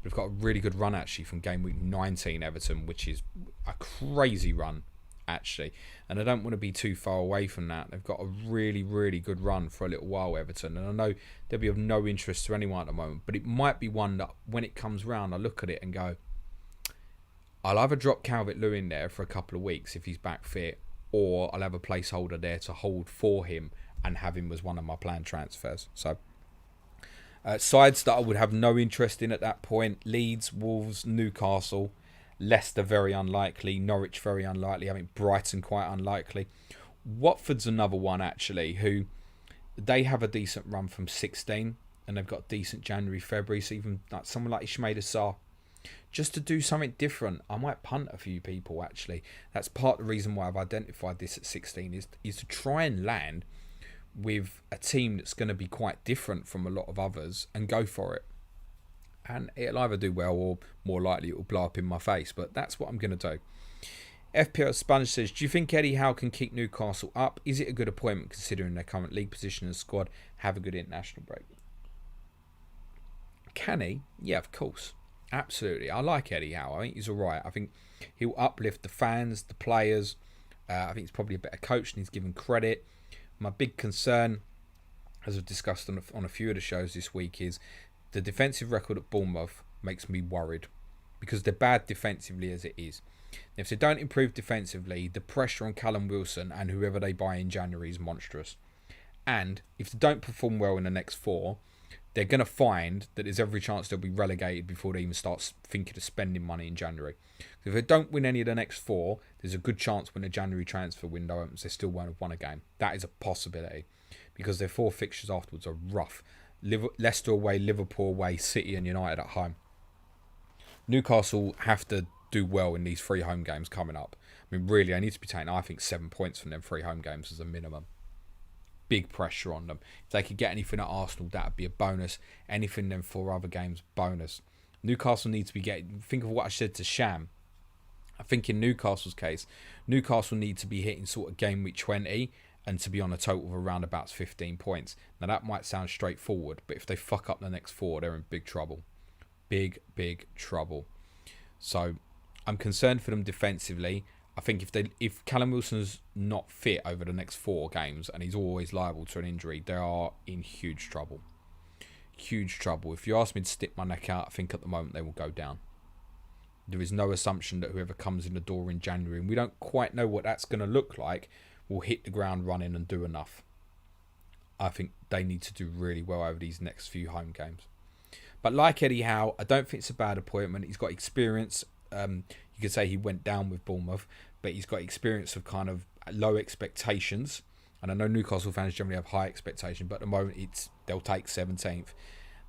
We've got a really good run, actually, from game week 19, Everton, which is a crazy run, actually. And I don't want to be too far away from that. They've got a really, really good run for a little while, Everton. And I know they'll be of no interest to anyone at the moment, but it might be one that when it comes round, I look at it and go, I'll either drop Calvert-Lewin there for a couple of weeks if he's back fit, or I'll have a placeholder there to hold for him and have him as one of my planned transfers. So, sides that I would have no interest in at that point: Leeds, Wolves, Newcastle, Leicester very unlikely, Norwich very unlikely, I mean Brighton quite unlikely. Watford's another one, actually, who they have a decent run from 16 and they've got decent January, February, so even like someone like Ismaila Sarr, just to do something different, I might punt a few people, actually. That's part of the reason why I've identified this at 16 is to try and land with a team that's going to be quite different from a lot of others and go for it. And it'll either do well or more likely it will blow up in my face, but that's what I'm going to do. FPL Sponge says, do you think Eddie Howe can keep Newcastle up? Is it a good appointment considering their current league position and squad? Have a good international break. Can he? Yeah, of course. Absolutely. I like Eddie Howe. I think he's alright. I think he'll uplift the fans, the players. I think he's probably a better coach than he's given credit. My big concern, as I've discussed on a few of the shows this week, is the defensive record at Bournemouth makes me worried because they're bad defensively as it is. And if they don't improve defensively, the pressure on Callum Wilson and whoever they buy in January is monstrous. And if they don't perform well in the next 4, they're going to find that there's every chance they'll be relegated before they even start thinking of spending money in January. If they don't win any of the next 4, there's a good chance when the January transfer window opens, they still won't have won a game. That is a possibility because their 4 fixtures afterwards are rough. Leicester away, Liverpool away, City and United at home. Newcastle have to do well in these 3 home games coming up. I mean, really, they need to be taking, I think, 7 points from them 3 home games as a minimum. Big pressure on them. If they could get anything at Arsenal, that would be a bonus. Anything in them 4 other games, bonus. Newcastle needs to be getting... Think of what I said to Sham. I think in Newcastle's case, Newcastle need to be hitting sort of game week 20 and to be on a total of around about 15 points. Now, that might sound straightforward, but if they fuck up the next 4, they're in big trouble. Big, big trouble. So, I'm concerned for them defensively. I think if Callum Wilson's not fit over the next 4 games and he's always liable to an injury, they are in huge trouble. huge trouble. If you ask me to stick my neck out, I think at the moment they will go down. There is no assumption that whoever comes in the door in January, and we don't quite know what that's going to look like, will hit the ground running and do enough. I think they need to do really well over these next few home games. But like Eddie Howe, I don't think it's a bad appointment. He's got experience. You could say he went down with Bournemouth, but he's got experience of kind of low expectations. And I know Newcastle fans generally have high expectations, but at the moment they'll take 17th.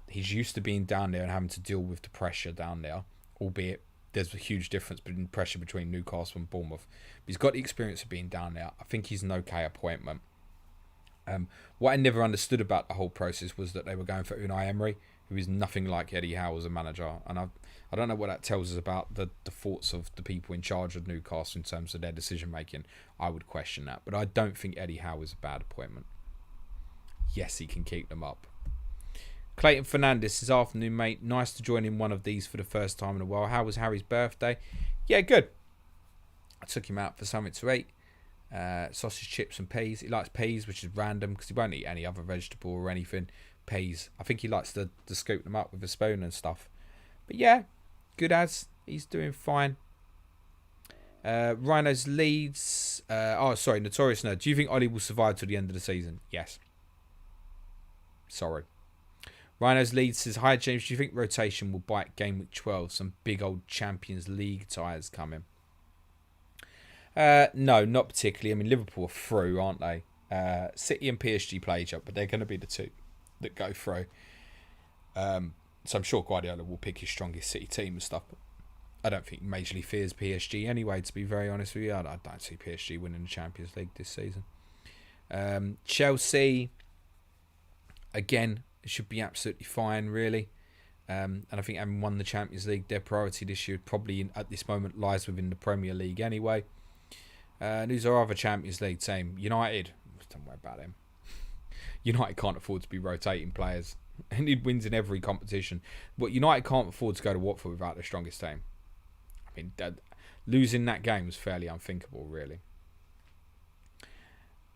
He's used to being down there and having to deal with the pressure down there, albeit there's a huge difference between pressure between Newcastle and Bournemouth. But he's got the experience of being down there. I think he's an okay appointment. What I never understood about the whole process was that they were going for Unai Emery, who is nothing like Eddie Howe as a manager. And I don't know what that tells us about the thoughts of the people in charge of Newcastle in terms of their decision making. I would question that. But I don't think Eddie Howe is a bad appointment. Yes, he can keep them up. Clayton Fernandez this afternoon, mate. Nice to join in one of these for the first time in a while. How was Harry's birthday? Yeah, good. I took him out for something to eat. Sausage, chips and peas. He likes peas, which is random because he won't eat any other vegetable or anything. Peas. I think he likes to scoop them up with a spoon and stuff. But yeah, good as. He's doing fine. Rhinos Leeds. Notorious Nerd. Do you think Ollie will survive till the end of the season? Yes. Sorry. Rhinos Leeds says, hi James, do you think rotation will bite game week 12? Some big old Champions League ties coming. No, not particularly. I mean, Liverpool are through, aren't they? City and PSG play each other, but they're going to be the two that go through. So I'm sure Guardiola will pick his strongest City team and stuff. But I don't think he majorly fears PSG anyway, to be very honest with you. I don't see PSG winning the Champions League this season. Chelsea, again, it should be absolutely fine, really. And I think having won the Champions League, their priority this year probably at this moment lies within the Premier League anyway. Who's our other Champions League team? United. Don't worry about them. United can't afford to be rotating players. And it wins in every competition. But United can't afford to go to Watford without their strongest team. I mean, losing that game was fairly unthinkable, really.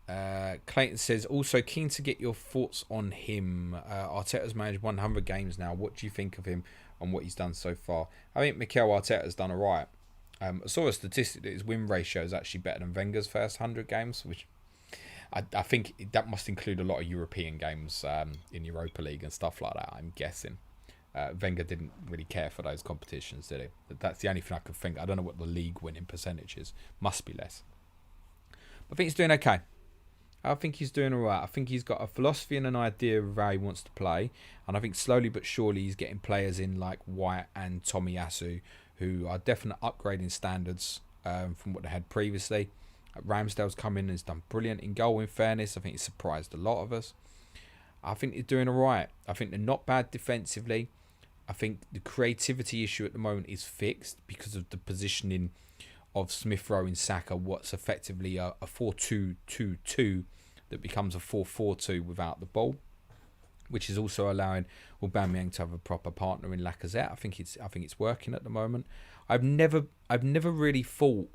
Clayton says, also keen to get your thoughts on him. Arteta's managed 100 games now. What do you think of him and what he's done so far? I think Mikel Arteta's done alright. I saw a statistic that his win ratio is actually better than Wenger's first 100 games, which I think that must include a lot of European games in Europa League and stuff like that, I'm guessing. Wenger didn't really care for those competitions, did he? That's the only thing I could think. I don't know what the league winning percentage is. Must be less. But I think he's doing okay. I think he's doing alright. I think he's got a philosophy and an idea of how he wants to play. And I think slowly but surely he's getting players in like White and Tomiyasu who are definite upgrading standards from what they had previously. Ramsdale's come in and has done brilliant in goal, in fairness. I think he surprised a lot of us. I think they're doing alright. I think they're not bad defensively. I think the creativity issue at the moment is fixed because of the positioning of Smith Rowe and Saka, what's effectively a 4-2-2-2 that becomes a 4-4-2 without the ball, which is also allowing Aubameyang to have a proper partner in Lacazette. I think it's working at the moment. I've never really thought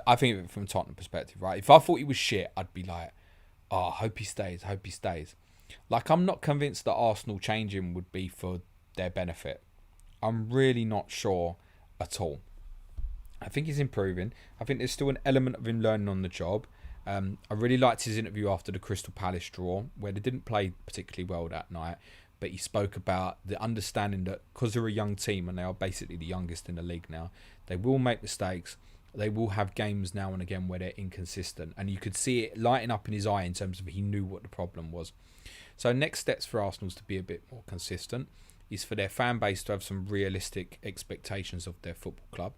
I think from a Tottenham perspective, right? If I thought he was shit, I'd be like, oh, hope he stays. Like, I'm not convinced that Arsenal changing would be for their benefit. I'm really not sure at all. I think he's improving. I think there's still an element of him learning on the job. I really liked his interview after the Crystal Palace draw, where they didn't play particularly well that night, but he spoke about the understanding that because they're a young team and they are basically the youngest in the league now, they will make mistakes. They will have games now and again where they're inconsistent, and you could see it lighting up in his eye in terms of he knew what the problem was. So next steps for Arsenal is to be a bit more consistent, is for their fan base to have some realistic expectations of their football club.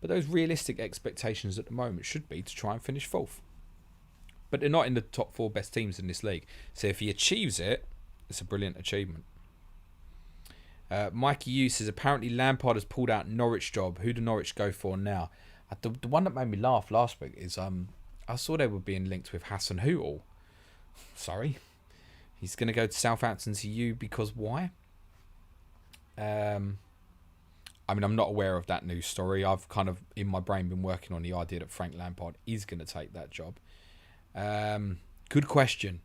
But those realistic expectations at the moment should be to try and finish fourth. But they're not in the top 4 best teams in this league. So if he achieves it, it's a brilliant achievement. Mikey Yu says, apparently Lampard has pulled out Norwich job. Who do Norwich go for now? The one that made me laugh last week is I saw they were being linked with Hassan Hootel. Sorry. He's going to go to Southampton to you because why? I mean, I'm not aware of that news story. I've kind of, in my brain, been working on the idea that Frank Lampard is going to take that job. Good question.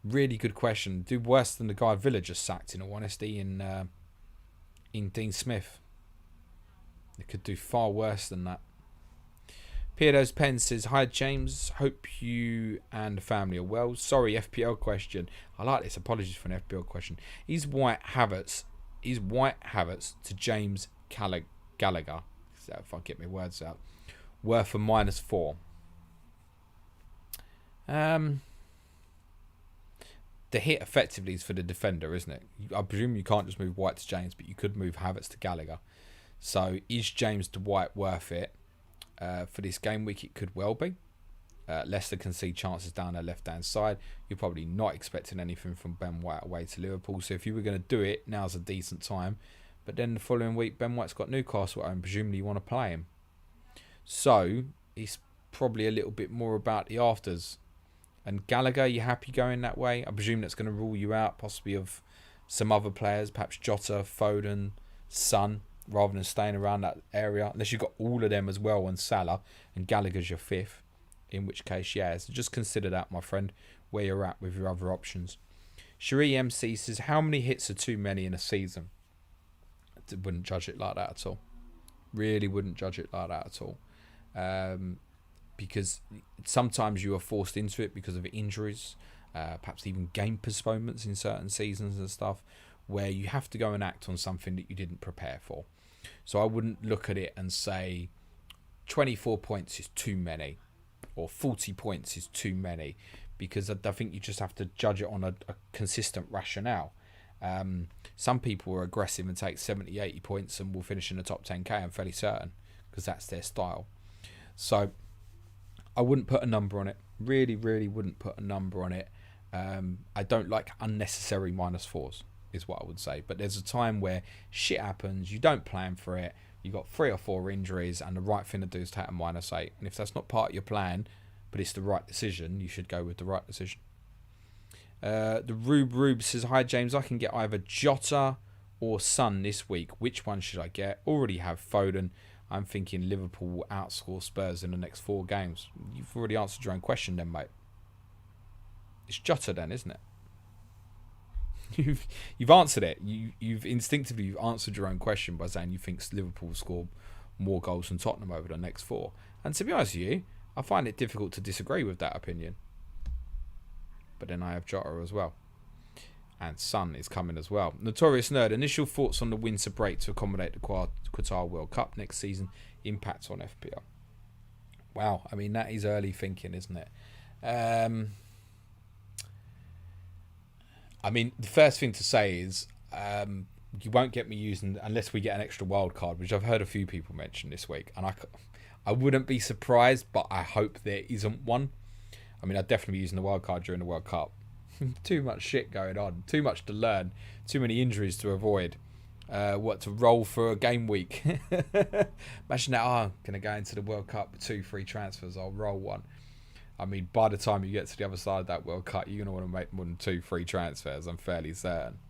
Really good question. Do worse than the guy Villa just sacked, in all honesty, in Dean Smith. It could do far worse than that. Pierdo's Pen says, "Hi James, hope you and the family are well. Sorry, FPL question. I like this. Apologies for an FPL question. Is White Havertz to James Gallagher? If I get my words out, worth a -4. The hit effectively is for the defender, isn't it? I presume you can't just move White to James, but you could move Havertz to Gallagher. So is James to White worth it? For this game week, it could well be. Leicester can see chances down their left-hand side. You're probably not expecting anything from Ben White away to Liverpool. So if you were going to do it, now's a decent time. But then the following week, Ben White's got Newcastle at home. Presumably you want to play him. So it's probably a little bit more about the afters. And Gallagher, you happy going that way? I presume that's going to rule you out, possibly of some other players, perhaps Jota, Foden, Son, rather than staying around that area, unless you've got all of them as well on Salah, and Gallagher's your fifth, in which case, yeah, so just consider that, my friend, where you're at with your other options. Cherie MC says, how many hits are too many in a season? I wouldn't judge it like that at all. Really wouldn't judge it like that at all. Because sometimes you are forced into it because of injuries, perhaps even game postponements in certain seasons and stuff, where you have to go and act on something that you didn't prepare for. So I wouldn't look at it and say 24 points is too many or 40 points is too many, because I think you just have to judge it on a consistent rationale. Some people are aggressive and take 70, 80 points and will finish in the top 10k, I'm fairly certain, because that's their style. So I wouldn't put a number on it. Really, really wouldn't put a number on it. I don't like unnecessary -4s. Is what I would say. But there's a time where shit happens, you don't plan for it, you got 3 or 4 injuries, and the right thing to do is take a -8. And if that's not part of your plan, but it's the right decision, you should go with the right decision. The Rube says, hi James, I can get either Jota or Son this week. Which one should I get? Already have Foden. I'm thinking Liverpool will outscore Spurs in the next 4 games. You've already answered your own question then, mate. It's Jota then, isn't it? You've answered it. You've instinctively answered your own question by saying you think Liverpool will score more goals than Tottenham over the next 4. And to be honest with you, I find it difficult to disagree with that opinion. But then I have Jota as well. And Son is coming as well. Notorious Nerd, initial thoughts on the winter break to accommodate the Qatar World Cup next season, impact on FPL. Wow, I mean, that is early thinking, isn't it? I mean, the first thing to say is you won't get me using, unless we get an extra wild card, which I've heard a few people mention this week. And I wouldn't be surprised, but I hope there isn't one. I mean, I'd definitely be using the wild card during the World Cup. Too much shit going on. Too much to learn. Too many injuries to avoid. To roll for a game week. Imagine that, I'm going to go into the World Cup with 2 free transfers. I'll roll one. I mean, by the time you get to the other side of that World Cup, you're going to want to make more than 2 free transfers, I'm fairly certain.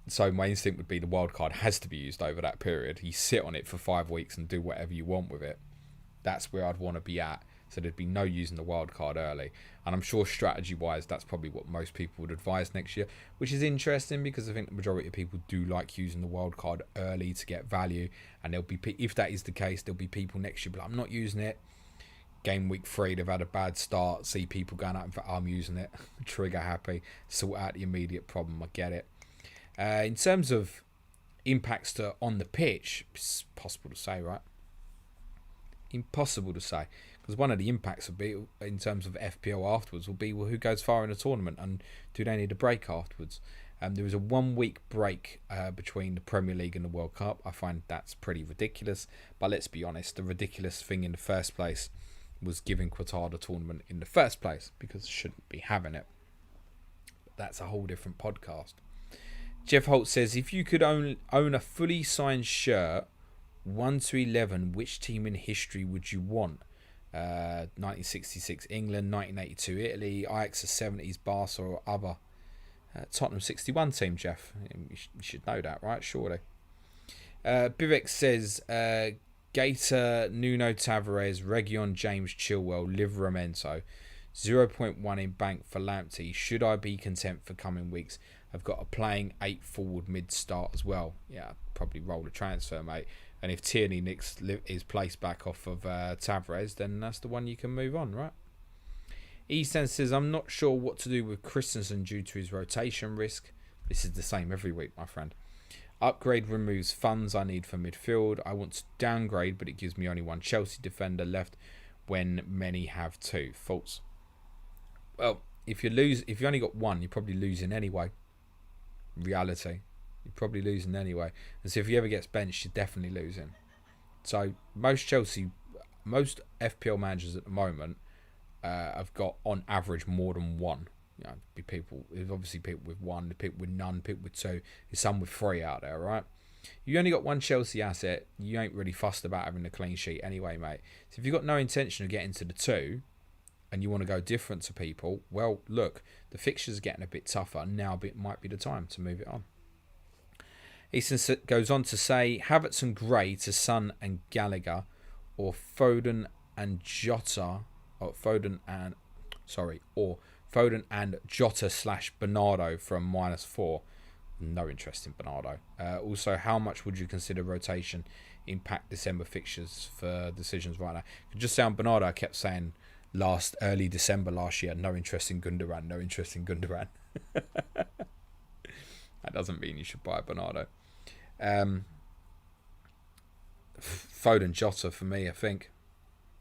So my instinct would be the wild card has to be used over that period. You sit on it for 5 weeks and do whatever you want with it. That's where I'd want to be at. So there'd be no using the wild card early. And I'm sure strategy-wise, that's probably what most people would advise next year, which is interesting because I think the majority of people do like using the wild card early to get value. And there'll be, if that is the case, there'll be people next year, but I'm not using it. Game week 3, they've had a bad start. See people going out and think, I'm using it. Trigger happy. Sort out the immediate problem. I get it. In terms of impacts on the pitch, it's possible to say, right? Impossible to say. Because one of the impacts will be, in terms of FPL afterwards, will be, well, who goes far in the tournament and do they need a break afterwards? There was a 1-week break between the Premier League and the World Cup. I find that's pretty ridiculous. But let's be honest, the ridiculous thing in the first place was giving Qatar the tournament in the first place, because shouldn't be having it. But that's a whole different podcast. Jeff Holt says, if you could own a fully signed shirt, 1 to 11, which team in history would you want? 1966 England, 1982 Italy, Ajax the 70s, Barca or other. Tottenham 61 team, Jeff. You should know that, right? Surely. Bivek says, Gator, Nuno Tavares, Reguilon, James Chilwell, Livramento. zero point 0.1 in bank for Lamptey. Should I be content for coming weeks? I've got a playing 8 forward mid start as well. Yeah, I'd probably roll a transfer, mate. And if Tierney nicks his place back off of Tavares, then that's the one you can move on, right? Easton says, I'm not sure what to do with Christensen due to his rotation risk. This is the same every week, my friend. Upgrade removes funds I need for midfield. I want to downgrade, but it gives me only one Chelsea defender left when many have 2. False. Well, if you only got one, you're probably losing anyway. Reality. You're probably losing anyway. And so if he ever gets benched, you're definitely losing. So most FPL managers at the moment have got on average more than one. You know, there's obviously people with one, people with none, people with 2. There's some with 3 out there, right? You only got one Chelsea asset. You ain't really fussed about having a clean sheet anyway, mate. So if you've got no intention of getting to the 2 and you want to go different to people, well, look, the fixtures are getting a bit tougher. Now might be the time to move it on. Easton goes on to say, Havertz and Gray to Son and Gallagher, or Foden and Jota, or Foden and Jota / Bernardo from -4. No interest in Bernardo. Also, how much would you consider rotation impact December fixtures for decisions right now? Just say on Bernardo, I kept saying early December last year, no interest in Gundogan, no interest in Gundogan. That doesn't mean you should buy Bernardo. Foden, Jota for me, I think,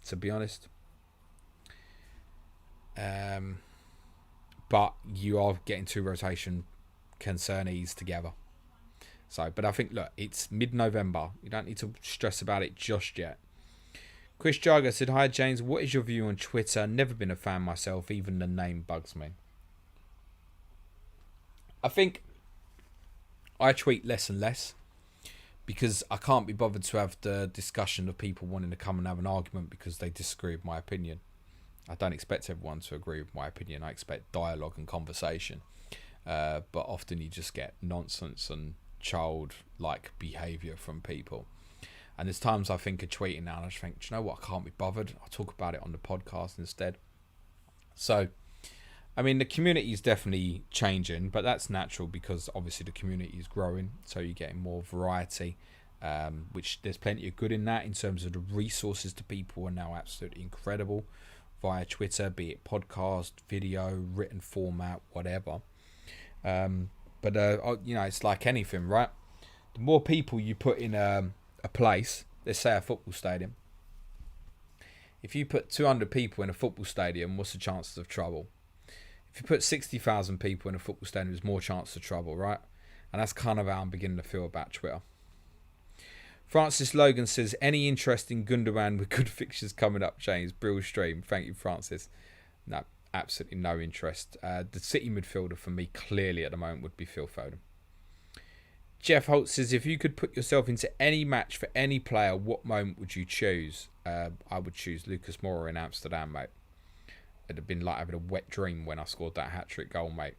to be honest. But you are getting 2 rotation concernees together. So, but I think, look, it's mid-November. You don't need to stress about it just yet. Chris Jarger said, hi James, what is your view on Twitter? Never been a fan myself, even the name bugs me. I think I tweet less and less because I can't be bothered to have the discussion of people wanting to come and have an argument because they disagree with my opinion. I don't expect everyone to agree with my opinion. I expect dialogue and conversation. But often you just get nonsense and childlike behaviour from people. And there's times I think of tweeting now and I just think, do you know what? I can't be bothered. I'll talk about it on the podcast instead. So, I mean, the community is definitely changing, but that's natural because obviously the community is growing. So you're getting more variety, which there's plenty of good in that in terms of the resources to people are now absolutely incredible via Twitter, be it podcast, video, written format, whatever. But it's like anything, right? The more people you put in a place, let's say a football stadium. If you put 200 people in a football stadium, what's the chances of trouble? If you put 60,000 people in a football stadium, there's more chance of trouble, right? And that's kind of how I'm beginning to feel about Twitter. Francis Logan says, any interest in Gundogan with good fixtures coming up, James? Brill stream. Thank you, Francis. No, absolutely no interest. The City midfielder for me clearly at the moment would be Phil Foden. Jeff Holt says, if you could put yourself into any match for any player, what moment would you choose? I would choose Lucas Moura in Amsterdam, mate. It'd have been like having a wet dream when I scored that hat-trick goal, mate.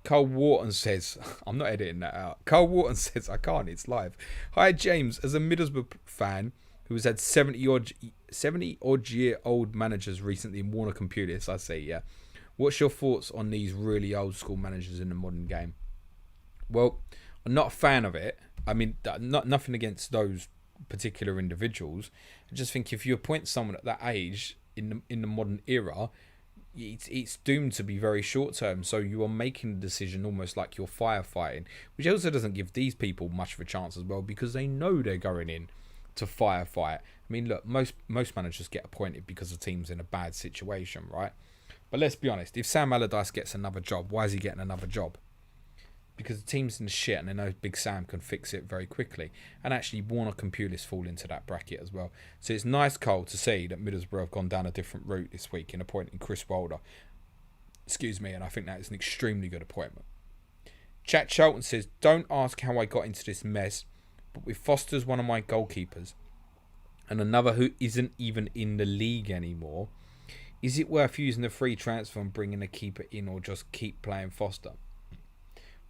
Cole Wharton says, I'm not editing that out. Cole Wharton says, I can't, it's live. Hi, James. As a Middlesbrough fan who has had 70-odd-year-old managers recently in Warner Computers, I say, yeah. What's your thoughts on these really old-school managers in the modern game? Well, I'm not a fan of it. I mean, nothing against those particular individuals. I just think if you appoint someone at that age in the modern era, it's doomed to be very short term. So you are making the decision almost like you're firefighting, which also doesn't give these people much of a chance as well because they know they're going in to firefight. I mean, look, most managers get appointed because the team's in a bad situation, right? But let's be honest, if Sam Allardyce gets another job, why is he getting another job? Because the team's in the shit and they know Big Sam can fix it very quickly. And actually, Warner Computers fall into that bracket as well. So it's nice, Cole, to see that Middlesbrough have gone down a different route this week in appointing Chris Wilder. Excuse me, and I think that is an extremely good appointment. Chat Charlton says, don't ask how I got into this mess, but with Foster's one of my goalkeepers and another who isn't even in the league anymore, is it worth using the free transfer and bringing a keeper in or just keep playing Foster?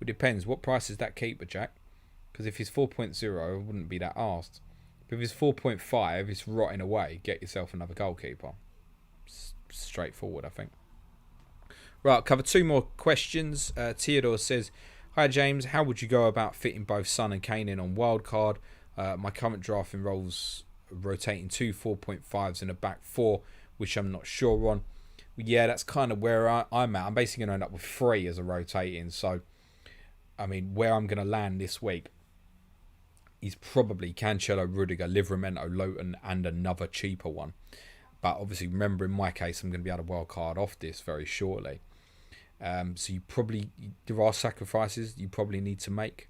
It depends. What price is that keeper, Jack? Because if he's 4.0, I wouldn't be that arsed. But if it's 4.5, it's rotting away. Get yourself another goalkeeper. Straightforward, I think. Right, I'll cover 2 more questions. Theodore says, "Hi James, how would you go about fitting both Son and Kane in on Wildcard? My current draft involves rotating 2 4.5s in a back 4, which I'm not sure on." Yeah, that's kind of where I'm at. I'm basically going to end up with 3 as a rotating. So, I mean, where I'm going to land this week is probably Cancelo, Rudiger, Livramento, Lowton, and another cheaper one. But obviously, remember, in my case, I'm going to be able to wildcard off this very shortly. So there are sacrifices you probably need to make.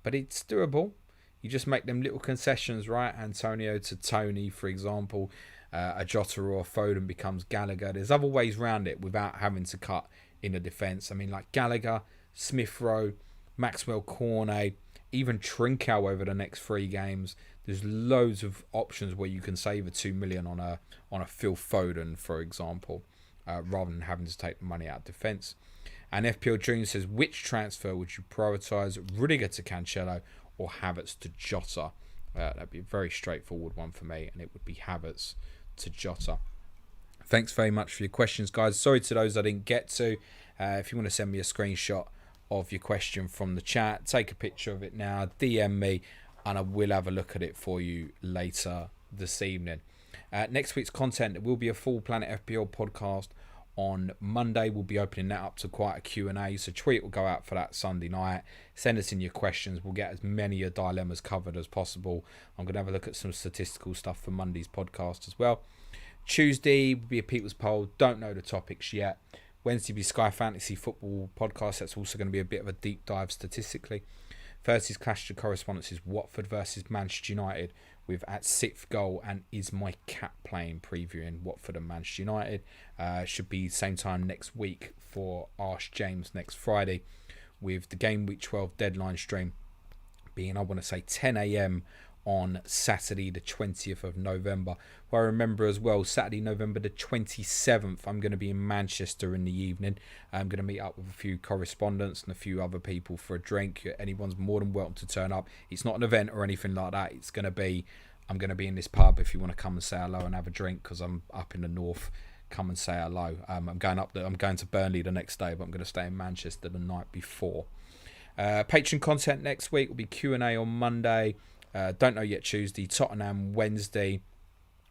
But it's doable. You just make them little concessions, right? Antonio to Tony, for example. A Jota or a Foden becomes Gallagher. There's other ways around it without having to cut in the defence. I mean, like Gallagher, Smith Rowe, Maxwell Cornet, even Trincao over the next 3 games. There's loads of options where you can save a 2 million on a Phil Foden, for example, rather than having to take the money out of defence. And FPL Junior says, which transfer would you prioritise? Rudiger to Cancelo or Havertz to Jota? That'd be a very straightforward one for me, and it would be Havertz to Jota. Thanks very much for your questions, guys. Sorry to those I didn't get to. If you want to send me a screenshot of your question from the chat, take a picture of it now, DM me, and I will have a look at it for you later this evening. Next week's content will be a full Planet FPL podcast on Monday. We'll be opening that up to quite a Q&A, so tweet will go out for that Sunday night. Send us in your questions. We'll get as many of your dilemmas covered as possible. I'm going to have a look at some statistical stuff for Monday's podcast as well. Tuesday will be a people's poll. Don't know the topics yet. Wednesday will be Sky Fantasy Football podcast. That's also going to be a bit of a deep dive statistically. Thursday's Clash of Correspondence is Watford versus Manchester United, with at 6th goal and Is My Cat playing, previewing Watford and Manchester United. Should be same time next week for Ask James next Friday, with the Game Week 12 deadline stream being, I want to say, 10 a.m. on Saturday the 20th of November. Well, I remember as well, Saturday, November the 27th, I'm going to be in Manchester in the evening. I'm going to meet up with a few correspondents and a few other people for a drink. Anyone's more than welcome to turn up. It's not an event or anything like that. I'm going to be in this pub if you want to come and say hello and have a drink, because I'm up in the north. Come and say hello. I'm going to Burnley the next day, but I'm going to stay in Manchester the night before. Patreon content next week will be Q&A on Monday. Don't know yet Tuesday. Tottenham Wednesday.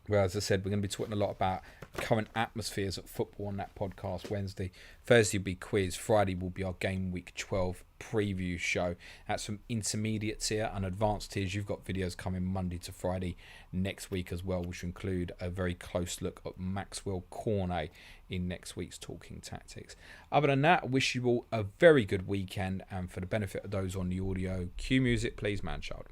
Well, as I said, we're going to be talking a lot about current atmospheres at football on that podcast Wednesday. Thursday will be quiz. Friday will be our Game Week 12 preview show. That's from intermediate tier and advanced tiers. You've got videos coming Monday to Friday next week as well, which include a very close look at Maxwell Cornet in next week's Talking Tactics. Other than that, I wish you all a very good weekend, and for the benefit of those on the audio, cue music please, man child.